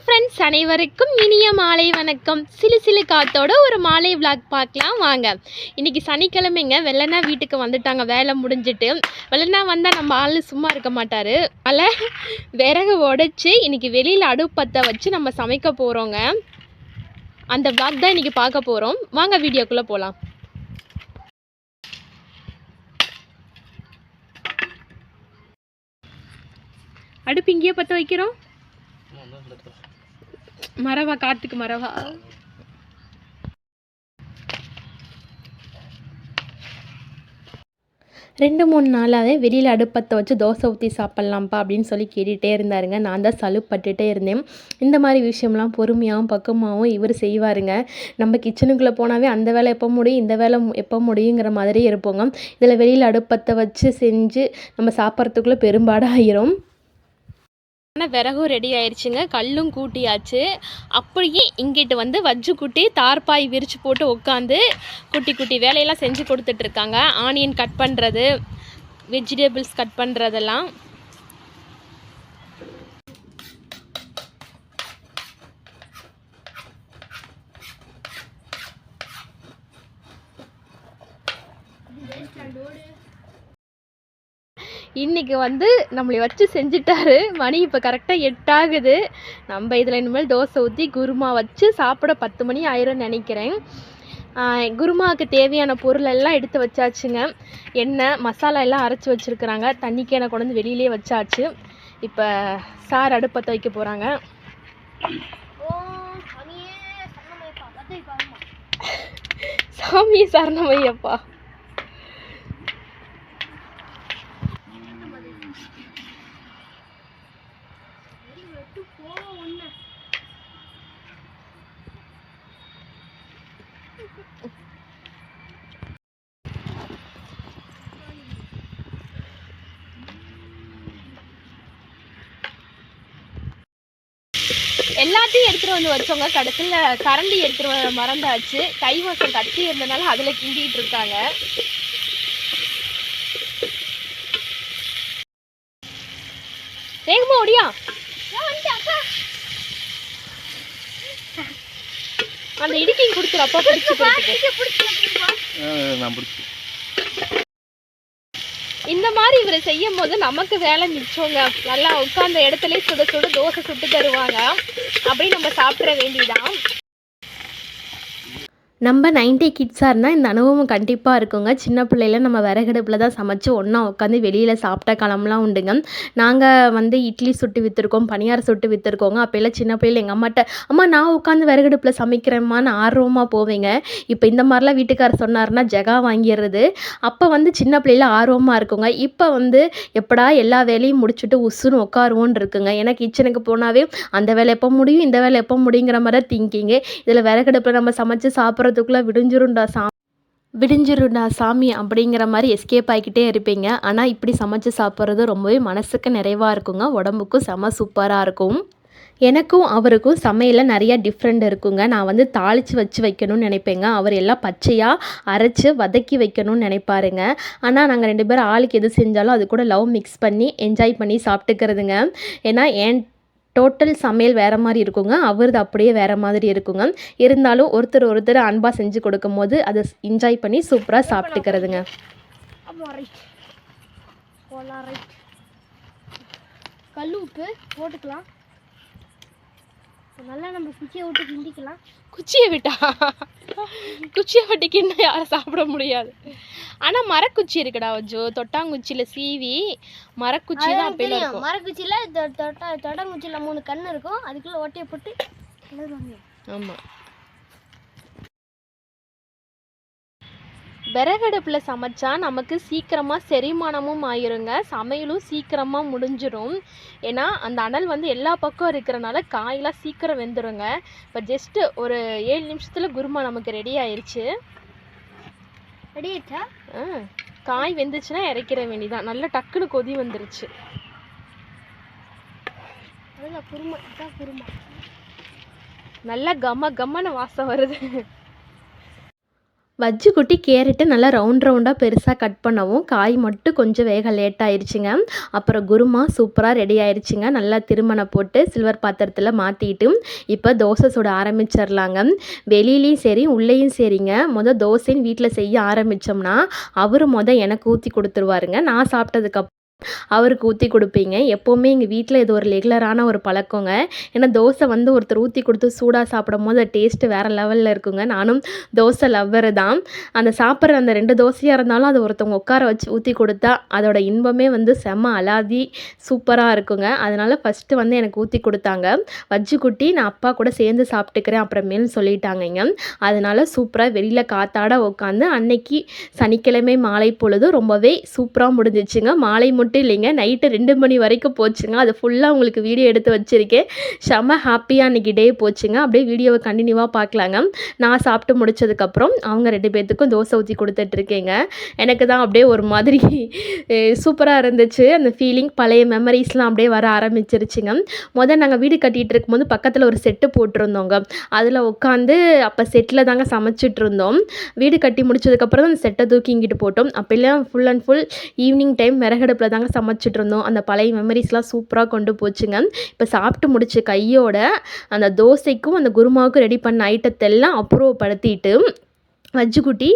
Friends, அனைவருக்கும் இனிய மாலை வணக்கம். சிலு சிலு காத்தோட ஒரு மாலை விளாக் பார்க்கலாம் வாங்க. இன்றைக்கி சனிக்கிழமைங்க. வெள்ளனா வீட்டுக்கு வந்துட்டாங்க வேலை முடிஞ்சிட்டு. வெள்ளனா வந்தால் நம்ம ஆள் சும்மா இருக்க மாட்டார். அதில் விறகு உடைச்சி இன்றைக்கி வெளியில் அடுப்பத்தை வச்சு நம்ம சமைக்க போகிறோங்க. அந்த விளாக் தான் இன்றைக்கி பார்க்க போகிறோம். வாங்க வீடியோக்குள்ளே போகலாம். அடுப்பு இங்கேயே பற்ற வைக்கிறோம். மரவா, காட்டுக்கு மரவா. ரெண்டு மூணு நாளாகவே வெளியில் அடுப்பத்தை வச்சு தோசை ஊற்றி சாப்பிட்லாம்ப்பா அப்படின்னு சொல்லி கேட்டுகிட்டே இருந்தாருங்க. நான் தான் சலுப்பட்டுட்டே இருந்தேன். இந்த மாதிரி விஷயம்லாம் பொறுமையாகவும் பக்குவமாகவும் இவர் செய்வாருங்க. நம்ம கிச்சனுக்குள்ளே போனாவே அந்த வேலை எப்போ முடியும், இந்த வேலை எப்போ முடியுங்கிற மாதிரி இருப்போங்க. இதில் வெளியில் அடுப்பத்தை வச்சு செஞ்சு நம்ம சாப்பிட்றதுக்குள்ளே பெரும்பாடாயிரும். ஆனால் விறகும் ரெடி ஆயிடுச்சுங்க. கல்லும் கூட்டியாச்சு. அப்படியே இங்கிட்டு வந்து வஜ்ஜு குட்டி தார்பாய் விரித்து போட்டு உட்காந்து குட்டி குட்டி வேலையெல்லாம் செஞ்சு கொடுத்துட்ருக்காங்க. ஆனியன் கட் பண்ணுறது, வெஜிடபிள்ஸ் கட் பண்ணுறதெல்லாம். இன்றைக்கி வந்து நம்மளை வச்சு செஞ்சிட்டாரு. மணி இப்போ கரெக்டாக 8 ஆகுது. நம்ம இதில் இனிமேல் தோசை ஊற்றி குருமா வச்சு சாப்பிட 10 மணி ஆயிரும்னு நினைக்கிறேன். குருமாவுக்கு தேவையான பொருள் எல்லாம் எடுத்து வச்சாச்சுங்க. எண்ணெய் மசாலா எல்லாம் அரைச்சி வச்சுருக்குறாங்க. தண்ணிக்கு எண்ணெய் கொண்டு வந்து வெளியிலே வச்சாச்சு. இப்போ சார் அடுப்பத்தை வைக்க போகிறாங்க. சாமியே சரணமையப்பா. எல்லாத்தையும் எடுத்துகிட்டு வந்து வச்சவங்க கடைசியில் கரண்டி எடுத்துகிட்டு மறந்தாச்சு. கைவசம் கட்டி இருந்தனால அதில் கிண்டிகிட்டு இருக்காங்க. வேகமா ஓடியா. அந்த இடுக்கிங் கொடுத்துருப்பா இந்த மாதிரி இவர் செய்யும் போது நமக்கு வேலை மிச்சோங்க. நல்லா உட்கார்ந்த இடத்துல சுட சுட தோசை சுட்டு தருவாங்க. அப்படி நம்ம சாப்பிட வேண்டியதான். நம்ம 90 கிட்ஸாக இருந்தால் இந்த அனுபவம் கண்டிப்பாக இருக்குங்க. சின்ன பிள்ளையில நம்ம விறகடுப்பில் தான் சமைச்சு ஒன்றா உட்காந்து வெளியில் சாப்பிட்ட காலம்லாம் உண்டுங்க. நாங்கள் வந்து இட்லி சுட்டு விற்றுருக்கோம், பணியாரம் சுட்டு விற்றுருக்கோங்க. அப்போல்லாம் சின்ன பிள்ளையில் எங்கள் அம்மாட்ட அம்மா நான் உட்காந்து விறகடுப்பில் சமைக்கிறேம்மான்னு ஆர்வமாக போவேங்க. இப்போ இந்த மாதிரிலாம் வீட்டுக்காரர் சொன்னார்னா ஜெகா வாங்கிடுறது. அப்போ வந்து சின்ன பிள்ளையில ஆர்வமாக இருக்குங்க. இப்போ வந்து எப்படா எல்லா வேலையும் முடிச்சுட்டு உசுன்னு உட்காருவோன்னு இருக்குங்க. ஏன்னா கிச்சனுக்கு போனாவே அந்த வேலை எப்போ முடியும், இந்த வேலை எப்போ முடியுங்கிற மாதிரி திங்கிங்கு. இதில் விறகடுப்பில் நம்ம சமைச்சு சாப்பிட்றதுக்குள்ளே விடிஞ்சிருண்டா சாமி அப்படிங்கிற மாதிரி எஸ்கேப் ஆகிக்கிட்டே இருப்பீங்க. ஆனால் இப்படி சமைச்சு சாப்பிட்றது ரொம்பவே மனசுக்கு நிறைவாக இருக்குங்க. உடம்புக்கும் செம சூப்பராக இருக்கும். எனக்கும் அவருக்கும் சமையலில் நிறையா டிஃப்ரெண்ட் இருக்குங்க. நான் வந்து தாளித்து வச்சு வைக்கணும்னு நினைப்பேங்க. அவர் எல்லாம் பச்சையாக அரைச்சி வதக்கி வைக்கணும்னு நினைப்பாருங்க. ஆனால் நாங்கள் 2 பேரும் ஆளுக்கு எது செஞ்சாலும் அது கூட லவ் மிக்ஸ் பண்ணி என்ஜாய் பண்ணி சாப்பிட்டுக்கிறதுங்க. ஏன்னா டோட்டல் சமையல் வேறு மாதிரி இருக்குங்க, அவரது அப்படியே வேறு மாதிரி இருக்குங்க. இருந்தாலும் ஒருத்தர் அன்பாக செஞ்சு கொடுக்கும் போது அதை என்ஜாய் பண்ணி சூப்பராக சாப்பிட்டுக்கிறதுங்க. கல் உப்பு போட்டுக்கலாம். நல்லா நம்ம குச்சியை விட்டு கிண்டிக்கலாம். குச்சியை விட்டு கிண்ட யாரும் சாப்பிட முடியாது. ஆனால் மரக்குச்சி இருக்குடா வஜ்ஜோ. தொட்டாங்குச்சியில் சீவி மரக்குச்சி தான் அப்பையில இருக்கும். மரக்குச்சியில் தொட்டாங்குச்சியில் 3 கண் இருக்கும். அதுக்குள்ளே ஓட்டையை போட்டு. ஆமாம். விறகடுப்பில் சமைச்சா நமக்கு சீக்கிரமாக செரிமானமும் ஆயிருங்க. சமையலும் சீக்கிரமாக முடிஞ்சிடும். ஏன்னா அந்த அனல் வந்து எல்லா பக்கம் இருக்கிறனால காயெல்லாம் சீக்கிரம் வெந்துடுங்க. இப்போ ஜஸ்ட்டு ஒரு 7 நிமிஷத்தில் குருமா நமக்கு ரெடி ஆயிடுச்சு. ரெடி ஆயிடுச்சா? காய் வெந்துச்சுன்னா இறக்கிற வேண்டியதான். நல்லா டக்குன்னு கொதி வந்துருச்சு. நல்லா கம்மன்னு வாசம் வருது. வஜ்ஜிக்குட்டி கேரட்டு நல்லா ரவுண்டாக பெருசாக கட் பண்ணவும் காய் மட்டும் கொஞ்சம் வேக லேட் ஆயிடுச்சுங்க. அப்புறம் குருமா சூப்பராக ரெடி ஆயிடுச்சுங்க. நல்லா திருமண போட்டு சில்வர் பாத்திரத்தில் மாற்றிட்டு இப்போ தோசை சுட ஆரம்பிச்சிடலாங்க. வெளியிலையும் சரி உள்ளேயும் சரிங்க. தோசைன்னு வீட்டில் செய்ய ஆரம்பித்தோம்னா அவர் எனக்கு ஊற்றி கொடுத்துருவாருங்க. நான் சாப்பிட்டதுக்கப்புறம் அவருக்கு ஊற்றி கொடுப்பீங்க. எப்போவுமே எங்கள் வீட்டில் இது ஒரு ரெகுலரான ஒரு பழக்கங்க. ஏன்னா தோசை ஒருத்தர் ஊற்றி கொடுத்து சூடாக சாப்பிடும்போது அது டேஸ்ட்டு வேறு லெவலில் இருக்குங்க. நானும் தோசை லவ்வரு தான். அந்த சாப்பிட்ற அந்த 2 தோசையாக இருந்தாலும் அது ஒருத்தவங்க உட்கார வச்சு ஊற்றி கொடுத்தா அதோட இன்பமே செம்ம அலாதி சூப்பராக இருக்குங்க. அதனால் ஃபஸ்ட்டு எனக்கு ஊற்றி கொடுத்தாங்க. வஜ்ஜிக்குட்டி நான் அப்பா கூட சேர்ந்து சாப்பிட்டுக்கிறேன் அப்புறமேல்னு சொல்லிட்டாங்கங்க. அதனால் சூப்பராக வெளியில் காத்தாட உட்காந்து அன்னைக்கு சனிக்கிழமை மாலை பொழுது ரொம்பவே சூப்பராக முடிஞ்சிச்சுங்க. மாலை மட்டும் இல்லைங்க, நைட்டு 2 மணி வரைக்கும் போச்சுங்க. அது ஃபுல்லாக உங்களுக்கு வீடியோ எடுத்து வச்சுருக்கேன். செம்ம ஹாப்பியாக அன்றைக்கி டே போச்சுங்க. அப்படியே வீடியோவை கண்டினியூவாக பார்க்கலாங்க. நான் சாப்பிட்டு முடிச்சதுக்கப்புறம் அவங்க 2 பேர்த்துக்கும் தோசை ஊற்றி கொடுத்துட்ருக்கேங்க. எனக்கு தான் அப்படியே ஒரு மாதிரி சூப்பராக இருந்துச்சு. அந்த ஃபீலிங் பழைய மெமரிஸ்லாம் அப்படியே வர ஆரம்பிச்சிருச்சுங்க. நாங்கள் வீடு கட்டிகிட்டு இருக்கும்போது பக்கத்தில் ஒரு செட்டு போட்டிருந்தோங்க. அதில் உட்காந்து அப்போ செட்டில் தாங்க சமைச்சிட்டு இருந்தோம். வீடு கட்டி முடிச்சதுக்கப்புறம் தான் அந்த செட்டை தூக்கி இங்கிட்டு போட்டோம். அப்போல்லாம் full and full evening time விறகடுப்பில் தாங்க சமைச்சிட்டு இருந்தோம். அந்த பழைய மெமரிஸ்லாம் சூப்பராக கொண்டு போச்சுங்க. இப்போ சாப்பிட்டு முடிச்ச கையோட அந்த தோசைக்கும் அந்த குருமாவுக்கும் ரெடி பண்ண ஐட்டத்தெல்லாம் அப்புறப்படுத்திட்டு வஜ்ஜிக்குட்டி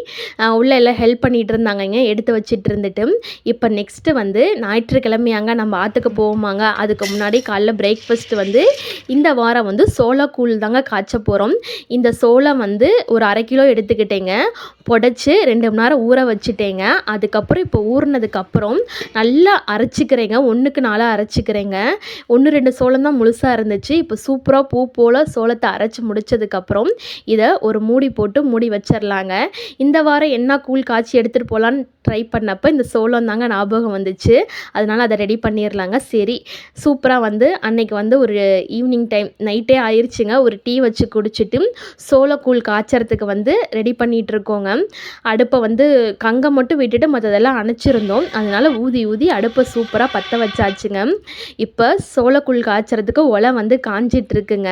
உள்ளே எல்லாம் ஹெல்ப் பண்ணிகிட்டு இருந்தாங்கங்க. எடுத்து வச்சிட்டு இருந்துட்டு இப்போ நெக்ஸ்ட்டு ஞாயிற்றுக்கிழமையாங்க நம்ம ஆற்றுக்கு போவோமாங்க. அதுக்கு முன்னாடி காலைல பிரேக்ஃபாஸ்ட்டு இந்த வாரம் சோளக்கூழ் தாங்க காய்ச்ச போகிறோம். இந்த சோளம் ஒரு 1/2 கிலோ எடுத்துக்கிட்டேங்க. புடைச்சி 2 மணி நேரம் ஊற வச்சுட்டேங்க. அதுக்கப்புறம் இப்போ ஊறினதுக்கப்புறம் நல்லா அரைச்சிக்கிறேங்க. 1க்கு 4 அரைச்சிக்கிறேங்க. 1, 2 சோளம் தான் முழுசாக இருந்துச்சு. இப்போ சூப்பராக பூ போல் சோளத்தை அரைச்சி முடித்ததுக்கப்புறம் இதை ஒரு மூடி போட்டு மூடி வச்சிடலாங்க. இந்த வாரம் என்ன கூழ் காய்ச்சி எடுத்துகிட்டு போகலான்னு ட்ரை பண்ணப்போ இந்த சோளம் தாங்க ஞாபகம் வந்துச்சு. அதனால் அதை ரெடி பண்ணிடலாங்க. சரி சூப்பராக அன்னைக்கு ஒரு ஈவினிங் டைம் நைட்டே ஆயிடுச்சுங்க. ஒரு டீ வச்சு குடிச்சிட்டு சோளக்கூழ் காய்ச்சறதுக்கு ரெடி பண்ணிகிட்ருக்கோங்க. அடுப்பை கங்கம் மட்டும் விட்டுட்டு மற்றதெல்லாம் அணைச்சிருந்தோம். அதனால் ஊதி ஊதி அடுப்பை சூப்பராக பற்ற வச்சாச்சுங்க. இப்போ சோளக்கூழ் காய்ச்சறதுக்கு ஒலை காஞ்சிட்ருக்குங்க.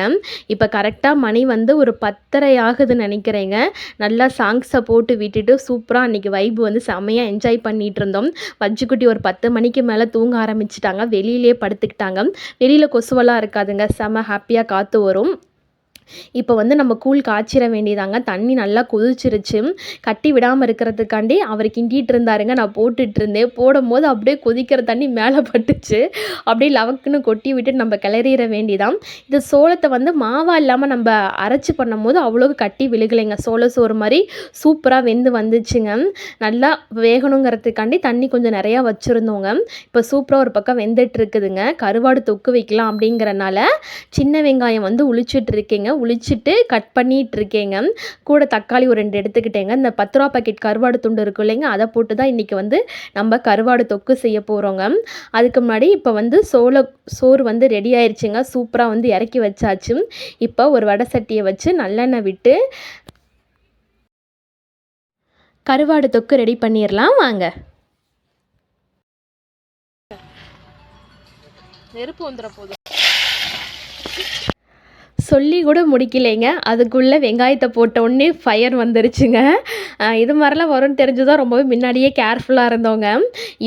இப்போ கரெக்டாக மணி ஒரு 10:30 ஆகுதுன்னு நினைக்கிறேங்க. நல்லா சாங்ஸை போட்டு விட்டுட்டு சூப்பராக அன்றைக்கி வைப்பு செம்மையாக என்ஜாய் பண்ணிகிட்டு இருந்தோம். வஜ்ஜிக்குட்டி ஒரு 10 மணிக்கு மேலே தூங்க ஆரம்பிச்சிட்டாங்க. வெளியிலே படுத்துக்கிட்டாங்க. வெளியில் கொசுவெல்லாம் இருக்காதுங்க. செம்ம ஹாப்பியாக காற்று வரும். இப்போ நம்ம கூழ் காய்ச்சிட வேண்டியதாங்க. தண்ணி நல்லா கொதிச்சிருச்சு. கட்டி விடாமல் இருக்கிறதுக்காண்டி அவர் கிண்டிகிட்டு இருந்தாருங்க. நான் போட்டுட்டு இருந்தேன். போடும்போது அப்படியே கொதிக்கிற தண்ணி மேலே பட்டுச்சு. அப்படியே லவக்குன்னு கொட்டி விட்டு நம்ம கிளறிட வேண்டியதான். இது சோளத்தை மாவாக இல்லாமல் நம்ம அரைச்சி பண்ணும்போது அவ்வளோக்கு கட்டி விழுகலைங்க. சோள சோறு மாதிரி சூப்பராக வெந்து வந்துச்சுங்க. நல்லா வேகணுங்கிறதுக்காண்டி தண்ணி கொஞ்சம் நிறையா வச்சுருந்தோங்க. இப்போ சூப்பராக ஒரு பக்கம் வெந்துட்டு இருக்குதுங்க. கருவாடு தொக்கு வைக்கலாம் அப்படிங்கிறனால சின்ன வெங்காயம் உளிச்சிட்டு இருக்கேங்க. உளிச்சிட்டு கட் பண்ணிகிட்டு இருக்கேங்க. கூட தக்காளி ஒரு 2 எடுத்துக்கிட்டேங்க. இந்த 10 ரூபா பாக்கெட் கருவாடு துண்டு இருக்கும் இல்லைங்க, அதை போட்டு தான் இன்றைக்கி நம்ம கருவாடு தொக்கு செய்ய போகிறோங்க. அதுக்கு முன்னாடி இப்போ சோள சோறு ரெடி ஆயிடுச்சுங்க. சூப்பராக இறக்கி வச்சாச்சு. இப்போ ஒரு வடை சட்டியை வச்சு நல்லெண்ணெய் விட்டு கருவாடு தொக்கு ரெடி பண்ணிடலாம் வாங்க. நெருப்பு வந்துட போதும். சொல்லி கூட முடிக்கலைங்க. அதுக்குள்ளே வெங்காயத்தை போட்ட உடனே ஃபயர் வந்துருச்சுங்க. இது மாதிரிலாம் வரும்னு தெரிஞ்சுதான் ரொம்பவே முன்னாடியே கேர்ஃபுல்லாக இருந்தோங்க.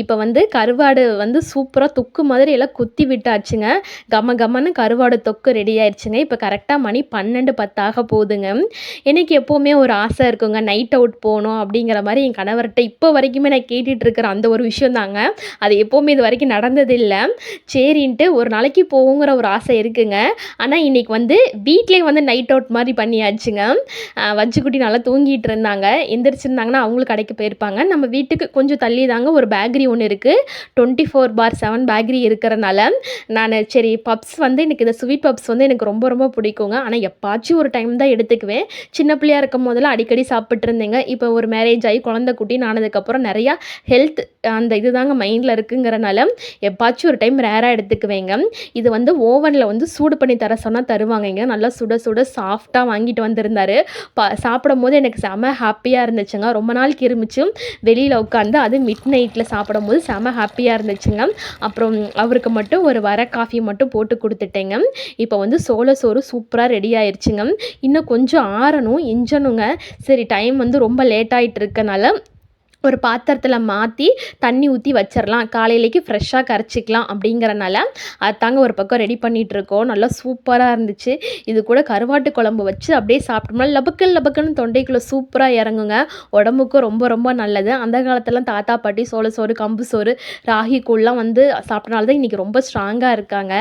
இப்போ கருவாடு சூப்பராக தொக்கு மாதிரி எல்லாம் குத்தி விட்டாச்சுங்க. கம கமன்னு கருவாடு தொக்கு ரெடி ஆயிடுச்சுங்க. இப்போ கரெக்டாக மணி 12:10 ஆக போகுதுங்க. எனக்கு எப்போவுமே ஒரு ஆசை இருக்குங்க, நைட் அவுட் போகணும் அப்படிங்கிற மாதிரி. என் கணவர்கிட்ட இப்போ வரைக்குமே நான் கேட்டுட்டு இருக்கிற அந்த ஒரு விஷயம் தாங்க. அது எப்போவுமே இது வரைக்கும் நடந்ததில்லை. சரின்ட்டு ஒரு நாளைக்கு போகுங்கிற ஒரு ஆசை இருக்குங்க. ஆனால் இன்றைக்கி வீட்லேயே நைட் அவுட் மாதிரி பண்ணியாச்சுங்க. வஜ்ஜிக்குட்டி நல்லா தூங்கிட்டு இருந்தாங்க. எந்திரிச்சிருந்தாங்கன்னா அவங்களும் கடைக்கு போயிருப்பாங்க. நம்ம வீட்டுக்கு கொஞ்சம் தள்ளி தாங்க ஒரு பேக்கரி ஒன்று இருக்குது. 24/7 பேக்கரி இருக்கிறனால நான் சரி பப்ஸ் எனக்கு இந்த ஸ்வீட் பப்ஸ் எனக்கு ரொம்ப ரொம்ப பிடிக்குங்க. ஆனால் எப்பாச்சும் ஒரு டைம் தான் எடுத்துக்குவேன். சின்ன பிள்ளையாக இருக்கும் போதெல்லாம் அடிக்கடி சாப்பிட்ருந்தேங்க. இப்போ ஒரு மேரேஜ் ஆகி குழந்தை குட்டின்னு ஆனதுக்கப்புறம் நிறையா ஹெல்த் அந்த இது தாங்க மைண்டில் இருக்குங்கிறனால எப்பாச்சும் ஒரு டைம் ரேராக எடுத்துக்குவேங்க. இது ஓவனில் சூடு பண்ணி தர சொன்னால் தருவாங்கங்க. பார்த்தீங்கன்னா நல்லா சுட சுட சாஃப்டாக வாங்கிட்டு வந்திருந்தாரு. சாப்பிடும்போது எனக்கு செம ஹாப்பியாக இருந்துச்சுங்க. ரொம்ப நாளைக்கு இருந்துச்சு வெளியில் உட்காந்து அது மிட் நைட்டில் சாப்பிடும்போது செம ஹாப்பியாக இருந்துச்சுங்க. அப்புறம் அவருக்கு மட்டும் ஒரு வர காஃபி மட்டும் போட்டு கொடுத்துட்டேங்க. இப்போ வந்து சோள சோறு சூப்பராக ரெடி ஆயிடுச்சுங்க. இன்னும் கொஞ்சம் ஆறணும் இஞ்சணுங்க. சரி டைம் வந்து ரொம்ப லேட் ஆகிட்டு இருக்கனால ஒரு பாத்திரத்தில் மாற்றி தண்ணி ஊற்றி வச்சிடலாம், காலையிலேக்கு ஃப்ரெஷ்ஷாக கரைச்சிக்கலாம் அப்படிங்கிறனால அதுதாங்க ஒரு பக்கம் ரெடி பண்ணிகிட்ருக்கோம். நல்லா சூப்பராக இருந்துச்சு. இது கூட கருவாட்டு குழம்பு வச்சு அப்படியே சாப்பிட்டோம்னா லபக்குன்னு தொண்டைக்குள்ளே சூப்பராக இறங்குங்க. உடம்புக்கும் ரொம்ப ரொம்ப நல்லது. அந்த காலத்துலாம் தாத்தா பாட்டி சோள சோறு, கம்பு சோறு, ராகி கூழ்லாம் வந்து சாப்பிட்டனால தான் இன்றைக்கி ரொம்ப ஸ்ட்ராங்காக இருக்காங்க.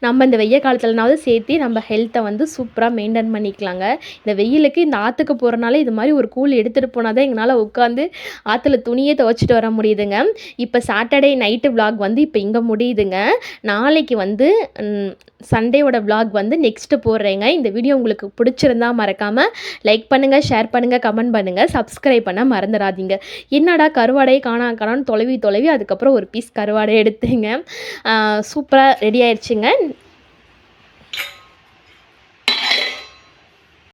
நம்ம இந்த வெய்ய காலத்துலனாவது சேர்த்து நம்ம ஹெல்த்தை வந்து சூப்பராக மெயின்டைன் பண்ணிக்கலாங்க. இந்த வெயிலுக்கு இந்த ஆற்றுக்கு போகிறனால இது மாதிரி ஒரு கூழ் எடுத்துகிட்டு போனால் தான் எங்களால் உட்காந்து ஆற்றுல துணியே துவைச்சிட்டு வர முடியுதுங்க. இப்போ சாட்டர்டே நைட்டு விலாக் வந்து இப்போ இங்கே முடியுதுங்க. நாளைக்கு வந்து சண்டேவோட விலாக் வந்து நெக்ஸ்ட்டு போடுறேங்க. இந்த வீடியோ உங்களுக்கு பிடிச்சிருந்தா மறக்காமல் லைக் பண்ணுங்கள், ஷேர் பண்ணுங்கள், கமெண்ட் பண்ணுங்கள், சப்ஸ்கிரைப் பண்ண மறந்துடாதீங்க. என்னடா கருவாடையே காணான்னு தொலைவி அதுக்கப்புறம் ஒரு பீஸ் கருவாடை எடுத்துங்க. சூப்பராக ரெடி ஆயிடுச்சுங்க.